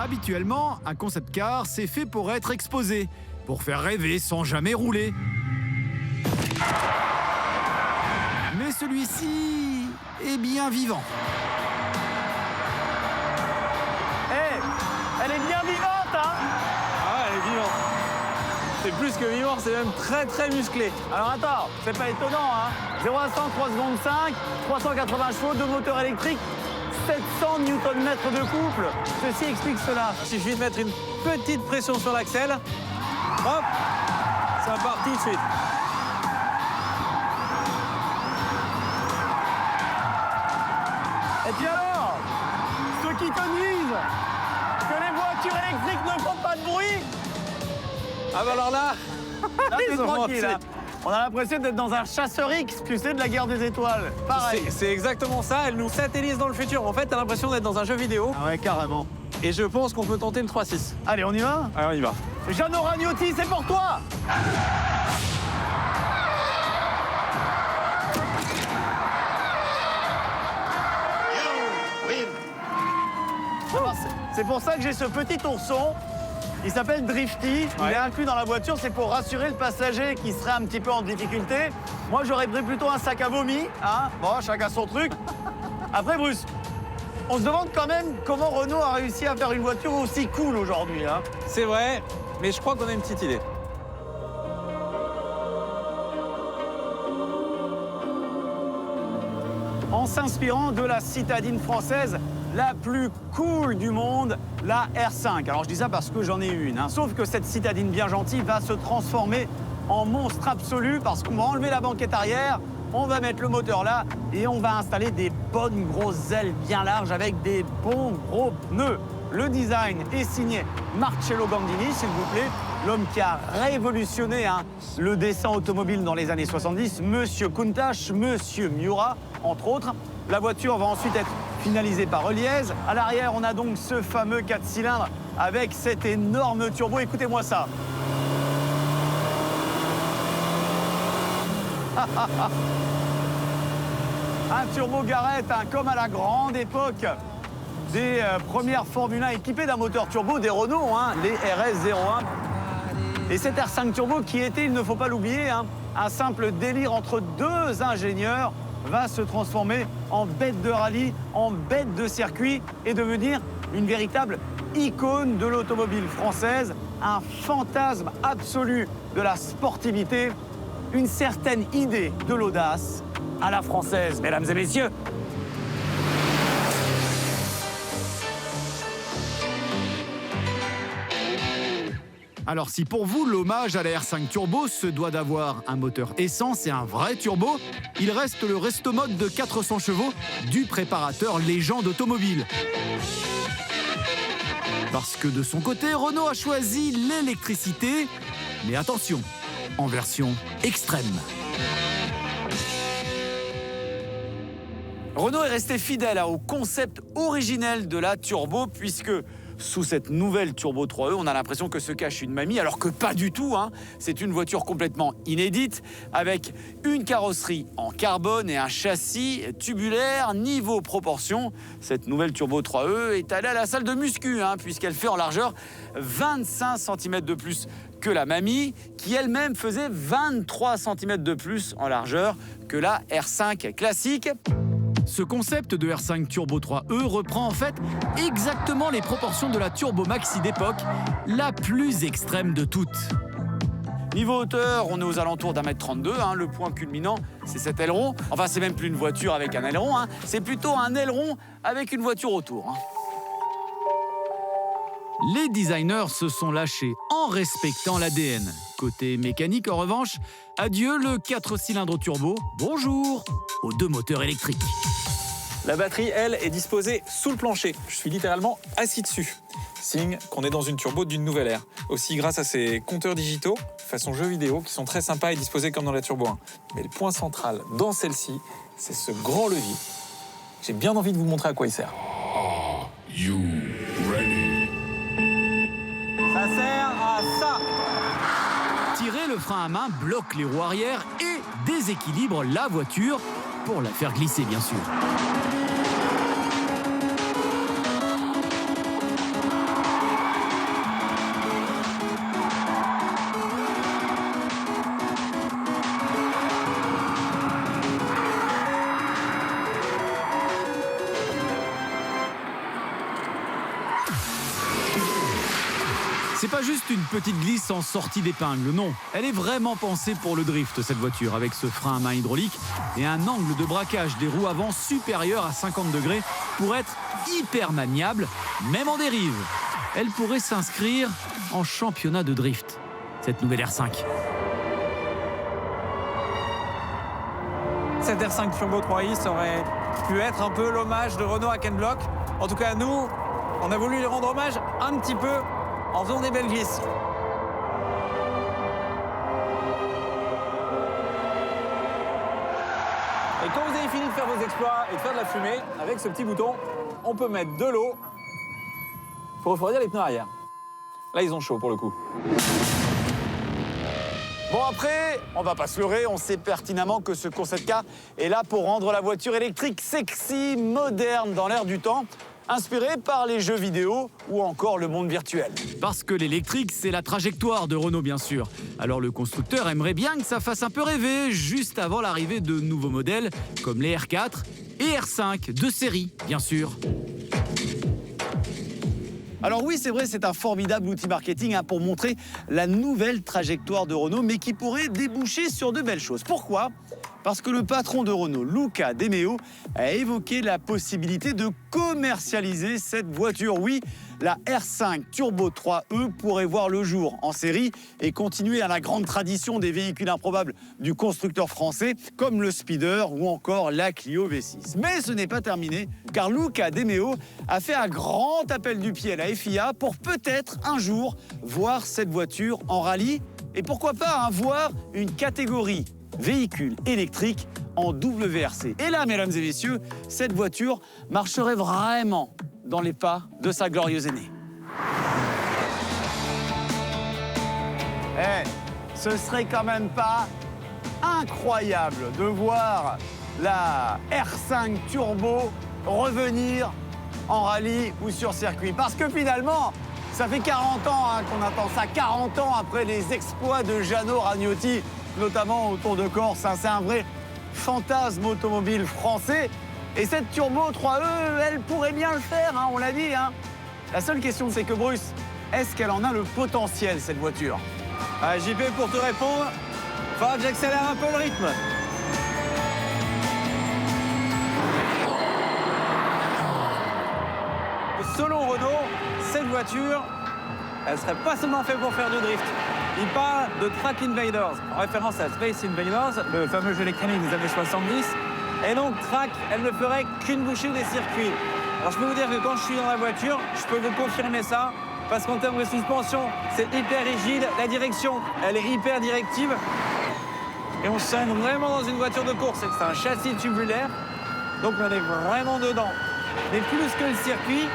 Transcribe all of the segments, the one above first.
Habituellement, un concept car, c'est fait pour être exposé, pour faire rêver sans jamais rouler. Mais celui-ci est bien vivant. Elle est bien vivante, hein? Ah, elle est vivante. C'est plus que vivant, c'est même très musclé. Alors attends, c'est pas étonnant, hein? 0 à 100, 3 secondes 5, 380 chevaux, 2 moteurs électriques, 700 Nm de couple. Ceci explique cela. Il suffit de mettre une petite pression sur l'axel. Hop, ça part tout de suite. Et puis alors, ceux qui te disent que les voitures électriques ne font pas de bruit, Ah bah alors là, là t'es ils ont tranquille, menti. hein. On a l'impression d'être dans un chasseur X, tu sais, de la guerre des étoiles. Pareil. C'est exactement ça, elle nous satellise dans le futur. En fait, t'as l'impression d'être dans un jeu vidéo. Ah ouais, carrément. Et je pense qu'on peut tenter une 3-6. Allez, on y va? Allez, on y va. Jeannot Ragnotti, c'est pour toi! Alors, c'est pour ça que j'ai ce petit ourson. Il s'appelle Drifty. Il Ouais. est inclus dans la voiture. C'est pour rassurer le passager qui serait un petit peu en difficulté. Moi, j'aurais pris plutôt un sac à vomi. Hein, bon, chacun son truc. Après, Bruce, on se demande quand même comment Renault a réussi à faire une voiture aussi cool aujourd'hui. Hein. C'est vrai, mais je crois qu'on a une petite idée. En s'inspirant de la citadine française la plus cool du monde, la R5. Alors je dis ça parce que j'en ai une, hein. Sauf que cette citadine bien gentille va se transformer en monstre absolu parce qu'on va enlever la banquette arrière, on va mettre le moteur là et on va installer des bonnes grosses ailes bien larges avec des bons gros pneus. Le design est signé Marcello Gandini, s'il vous plaît, l'homme qui a révolutionné le dessin automobile dans les années 70, Monsieur Countach, Monsieur Miura, entre autres. La voiture va ensuite être finalisée par Reliez. À l'arrière, on a donc ce fameux 4 cylindres avec cet énorme turbo. Écoutez-moi ça. Un turbo Garrett, comme à la grande époque des premières Formule 1 équipées d'un moteur turbo des Renault, les RS01. Et cet R5 turbo qui était, il ne faut pas l'oublier, un simple délire entre deux ingénieurs, va se transformer en bête de rallye, en bête de circuit et devenir une véritable icône de l'automobile française, un fantasme absolu de la sportivité, une certaine idée de l'audace à la française, mesdames et messieurs. Alors si pour vous, l'hommage à la R5 Turbo se doit d'avoir un moteur essence et un vrai turbo, il reste le resto-mode de 400 chevaux du préparateur Légende Automobile. Parce que de son côté, Renault a choisi l'électricité, mais attention, en version extrême. Renault est resté fidèle au concept originel de la turbo puisque sous cette nouvelle Turbo 3E, on a l'impression que se cache une mamie, alors que pas du tout. C'est une voiture complètement inédite, avec une carrosserie en carbone et un châssis tubulaire niveau proportion. Cette nouvelle Turbo 3E est allée à la salle de muscu, puisqu'elle fait en largeur 25 cm de plus que la mamie, qui elle-même faisait 23 cm de plus en largeur que la R5 classique. Ce concept de R5 Turbo 3E reprend en fait exactement les proportions de la Turbo Maxi d'époque, la plus extrême de toutes. Niveau hauteur, on est aux alentours d'1m32. Le point culminant, c'est cet aileron. Enfin, c'est même plus une voiture avec un aileron. C'est plutôt un aileron avec une voiture autour. Les designers se sont lâchés en respectant l'ADN. Côté mécanique, en revanche, adieu le 4 cylindres turbo, bonjour aux 2 moteurs électriques. La batterie, elle, est disposée sous le plancher. Je suis littéralement assis dessus. Signe qu'on est dans une turbo d'une nouvelle ère. Aussi grâce à ces compteurs digitaux, façon jeu vidéo, qui sont très sympas et disposés comme dans la Turbo 1. Mais le point central dans celle-ci, c'est ce grand levier. J'ai bien envie de vous montrer à quoi il sert. Are you ready? Ça sert à ça. Tirer le frein à main bloque les roues arrière et déséquilibre la voiture pour la faire glisser, bien sûr. C'est pas juste une petite glisse en sortie d'épingle, non. Elle est vraiment pensée pour le drift, cette voiture, avec ce frein à main hydraulique et un angle de braquage des roues avant supérieur à 50 degrés pour être hyper maniable, même en dérive. Elle pourrait s'inscrire en championnat de drift, cette nouvelle R5. Cette R5 Turbo 3i, ça aurait pu être un peu l'hommage de Renault à Ken Block. En tout cas, nous, on a voulu lui rendre hommage un petit peu en faisant des belles glisses. Et quand vous avez fini de faire vos exploits et de faire de la fumée, avec ce petit bouton, on peut mettre de l'eau pour refroidir les pneus arrière. Là, ils ont chaud pour le coup. Bon après, on va pas se leurrer, on sait pertinemment que ce concept car est là pour rendre la voiture électrique sexy, moderne dans l'air du temps, inspiré par les jeux vidéo ou encore le monde virtuel. Parce que l'électrique, c'est la trajectoire de Renault, bien sûr. Alors le constructeur aimerait bien que ça fasse un peu rêver, juste avant l'arrivée de nouveaux modèles, comme les R4 et R5 de série, bien sûr. Alors oui, c'est vrai, c'est un formidable outil marketing pour montrer la nouvelle trajectoire de Renault, mais qui pourrait déboucher sur de belles choses. Pourquoi ? Parce que le patron de Renault, Luca De Meo, a évoqué la possibilité de commercialiser cette voiture. Oui, la R5 Turbo 3e pourrait voir le jour en série et continuer à la grande tradition des véhicules improbables du constructeur français, comme le Speeder ou encore la Clio V6. Mais ce n'est pas terminé, car Luca De Meo a fait un grand appel du pied à la FIA pour peut-être un jour voir cette voiture en rallye et pourquoi pas voir une catégorie véhicule électrique en WRC. Et là, mesdames et messieurs, cette voiture marcherait vraiment dans les pas de sa glorieuse aînée. Ce serait quand même pas incroyable de voir la R5 Turbo revenir en rallye ou sur circuit. Parce que finalement, ça fait 40 ans qu'on attend ça, 40 ans après les exploits de Jeannot Ragnotti, notamment au Tour de Corse. C'est un vrai fantasme automobile français. Et cette Turbo 3e, elle pourrait bien le faire, on l'a dit. La seule question, c'est que Bruce, est-ce qu'elle en a le potentiel, cette voiture ? JP, pour te répondre, il faudra que j'accélère un peu le rythme. Selon Renault, cette voiture, elle serait pas seulement faite pour faire du drift. Il parle de Track Invaders, en référence à Space Invaders, le fameux jeu électronique des années 70. Et donc, Track, elle ne ferait qu'une bouchée des circuits. Alors, je peux vous dire que quand je suis dans la voiture, je peux vous confirmer ça, parce qu'en termes de suspension, c'est hyper rigide. La direction, elle est hyper directive. Et on se sent vraiment dans une voiture de course. C'est un châssis tubulaire, donc on est vraiment dedans. Mais plus que le circuit,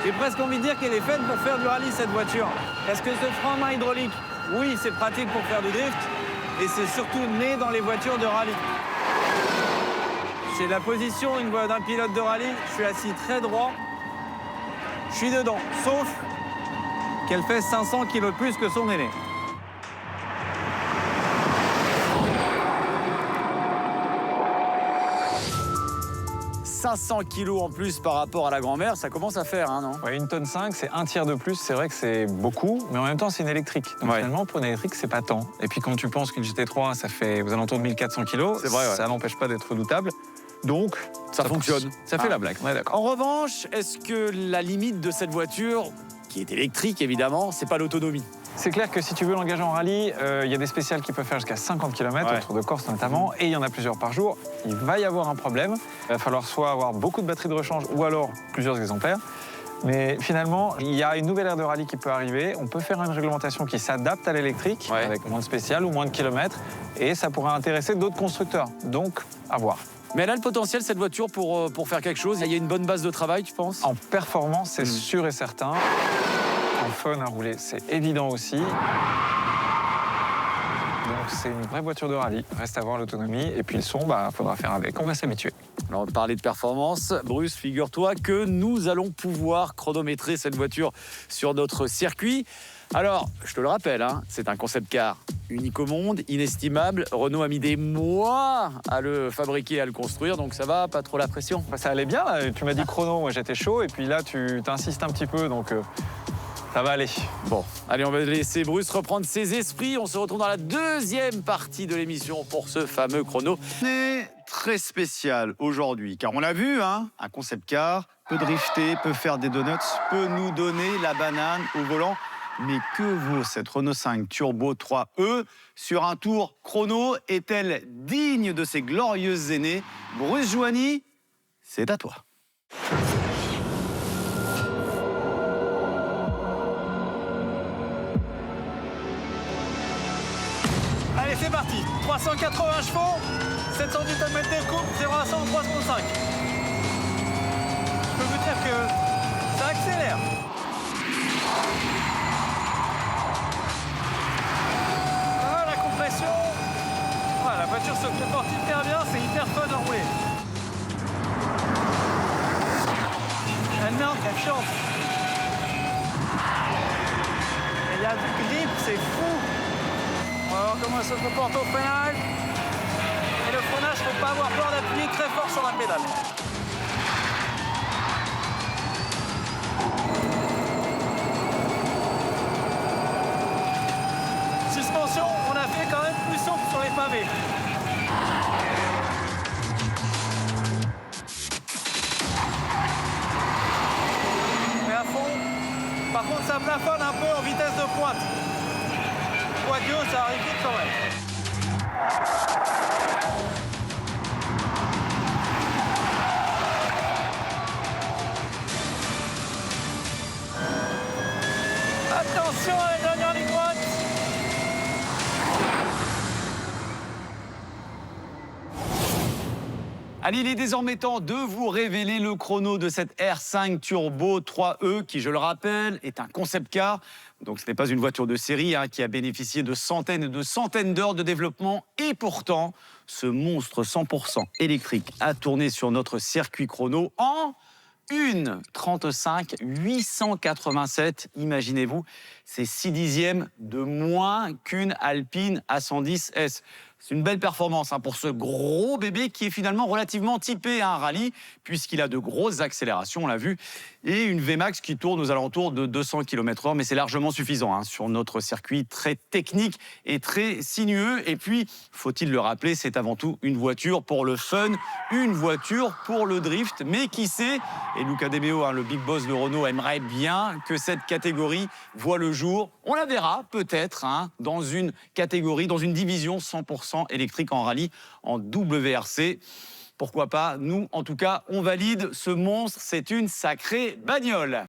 j'ai presque envie de dire qu'elle est faite pour faire du rallye, cette voiture. Est-ce que ce frein à main hydraulique, oui, c'est pratique pour faire du drift, et c'est surtout né dans les voitures de rallye. C'est la position d'un pilote de rallye, je suis assis très droit, je suis dedans, sauf qu'elle fait 500 kg de plus que son aîné. « 500 kilos en plus par rapport à la grand-mère, ça commence à faire, non ? Ouais, 1,5 tonne, c'est un tiers de plus. C'est vrai que c'est beaucoup, mais en même temps, c'est une électrique. Donc finalement, pour une électrique, c'est pas tant. Et puis quand tu penses qu'une GT3, ça fait aux alentours de 1400 kilos, ça n'empêche pas d'être redoutable. Donc, ça fonctionne. Ça fait la blague, on est d'accord. En revanche, est-ce que la limite de cette voiture, qui est électrique évidemment, c'est pas l'autonomie ? C'est clair que si tu veux l'engager en rallye, il y a des spéciales qui peuvent faire jusqu'à 50 km, autour de Corse notamment, et il y en a plusieurs par jour. Il va y avoir un problème. Il va falloir soit avoir beaucoup de batteries de rechange ou alors plusieurs exemplaires. Mais finalement, il y a une nouvelle ère de rallye qui peut arriver. On peut faire une réglementation qui s'adapte à l'électrique, avec moins de spéciales ou moins de kilomètres, et ça pourrait intéresser d'autres constructeurs. Donc, à voir. Mais elle a le potentiel, cette voiture, pour faire quelque chose. Il y a une bonne base de travail, tu penses ? En performance, c'est sûr et certain. En fun à rouler, c'est évident aussi. Donc c'est une vraie voiture de rallye. Reste à voir l'autonomie. Et puis le son, faudra faire avec. On va s'habituer. Alors, on va parler de performance. Bruce, figure-toi que nous allons pouvoir chronométrer cette voiture sur notre circuit. Alors, je te le rappelle, c'est un concept car unique au monde, inestimable. Renault a mis des mois à le fabriquer, à le construire, donc ça va, pas trop la pression. Ça allait bien, là. Tu m'as dit chrono, moi j'étais chaud, et puis là tu t'insistes un petit peu, donc Ça va aller. Bon, allez, on va laisser Bruce reprendre ses esprits. On se retrouve dans la deuxième partie de l'émission pour ce fameux chrono. C'est très spécial aujourd'hui, car on l'a vu, hein, un concept car peut drifter, peut faire des donuts, peut nous donner la banane au volant. Mais que vaut cette Renault 5 Turbo 3E sur un tour chrono? Est-elle digne de ses glorieuses aînées? Bruce Joigny, c'est à toi. Allez, c'est parti. 380 chevaux, 700 Nm de coupe, 0 à 100 en 3,5. Je peux vous dire que ça accélère. Ah, la compression. Ah, la voiture se comporte hyper bien, c'est hyper fun à rouler. Elle met en confiance. Et il y a du grip, c'est fou. On va voir comment elle se comporte au freinage. Et le freinage, il ne faut pas avoir peur d'appuyer très fort sur la pédale. Suspension, on a fait quand même plus souple sur les pavés. Mais à fond. Par contre, ça plafonne un peu en vitesse de pointe. Quadio, ça arrive vite quand même. Attention à la dernière ligne droite. Allez, il est désormais temps de vous révéler le chrono de cette R5 Turbo 3E qui, je le rappelle, est un concept car. Donc ce n'est pas une voiture de série hein, qui a bénéficié de centaines et de centaines d'heures de développement. Et pourtant, ce monstre 100% électrique a tourné sur notre circuit chrono en 1,35 887. Imaginez-vous, c'est 6 dixièmes de moins qu'une Alpine A110S. C'est une belle performance hein, pour ce gros bébé qui est finalement relativement typé à un rallye puisqu'il a de grosses accélérations, on l'a vu, et une VMAX qui tourne aux alentours de 200 km/h, mais c'est largement suffisant hein, sur notre circuit très technique et très sinueux. Et puis, faut-il le rappeler, c'est avant tout une voiture pour le fun, une voiture pour le drift, mais qui sait, et Luca De Meo, hein, le big boss de Renault, aimerait bien que cette catégorie voit le jour. On la verra peut-être hein, dans une catégorie, dans une division 100% électrique en rallye, en WRC. Pourquoi pas? Nous, en tout cas, on valide ce monstre. C'est une sacrée bagnole.